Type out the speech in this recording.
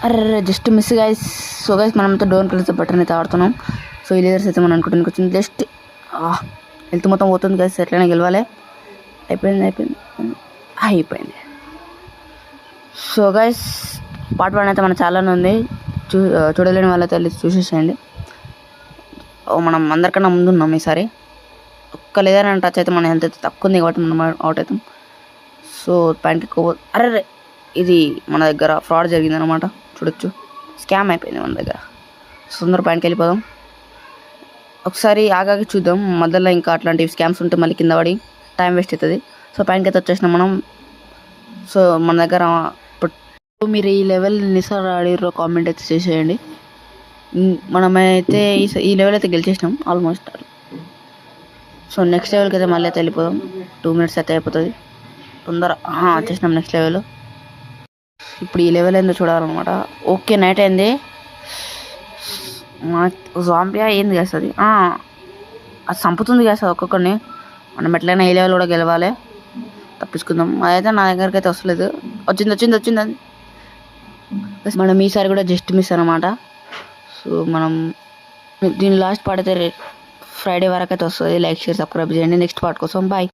అరే just miss guys. So guys మనమైతే Dhone place button అయితే ఆడుతున్నాం. సో ఈ లీడర్స్ అయితే మనం అనుకుంటానికి వచ్చింది. జస్ట్ హెల్త్ మొత్తం పోతుంది గైస్. ఎట్లయినా గెలవాలి. అయిపోయింది. సో గైస్ పార్ట్ 1 అయితే మన చాలానే ఉంది. చూడలేని వాళ్ళైతే వెళ్ళి చూసేసేయండి. మనం అందరికన్నా ముందు ఉన్నాం ఈసారి. ఒక్క లేదని టచ్ అయితే మన హెల్త్ అయితే తక్కువ ఉంది కాబట్టి మనం అవుట్ అవుతాం. సో ప్యాంట్కి అరే ఇది మన దగ్గర ఫ్రాడ్ జరిగిందనమాట. చూడొచ్చు, స్కామ్ అయిపోయింది మన దగ్గర. సుందర ప్యాంట్కి వెళ్ళిపోదాం. ఒకసారి ఆగాగి చూద్దాం. మధ్యలో ఇంకా అట్లాంటివి స్కామ్స్ ఉంటే మళ్ళీ కింద పడి టైం వేస్ట్ అవుతుంది. సో ప్యాంట్కి అయితే వచ్చేసినాం మనం. సో మన దగ్గర ఇప్పుడు మీరు ఈ లెవెల్ ఎన్నిసార్లు ఆడిరో కామెంట్ అయితే చేసేయండి. మనమైతే ఈ లెవెల్ అయితే గెలిచేసినాం ఆల్మోస్ట్. సో నెక్స్ట్ లెవెల్కి అయితే మళ్ళీ అయితే వెళ్ళిపోదాం. 2 minutes అయితే అయిపోతుంది. తొందర వచ్చేసినాం నెక్స్ట్ లెవెల్. ఇప్పుడు ఈ లెవెల్ ఏందో చూడాలన్నమాట. ఓకే నైట్ అయింది. మా జాంబియా ఏంది గ్యాస్ అది చంపుతుంది గ్యాస్ అది ఒక్కొక్కరిని. మనం ఎట్లయినా ఈ లెవెల్ కూడా గెలవాలి, తప్పించుకుందాం. అదైతే నా దగ్గరికి అయితే వస్తలేదు. వచ్చింది అది. మనం ఈసారి కూడా జస్ట్ మిస్ అనమాట. సో మనం దీని లాస్ట్ పార్ట్ అయితే ఫ్రైడే వరకు అయితే వస్తుంది. లైక్ షేర్ సబ్స్క్రైబ్ చేయండి నెక్స్ట్ పార్ట్ కోసం. బాయ్.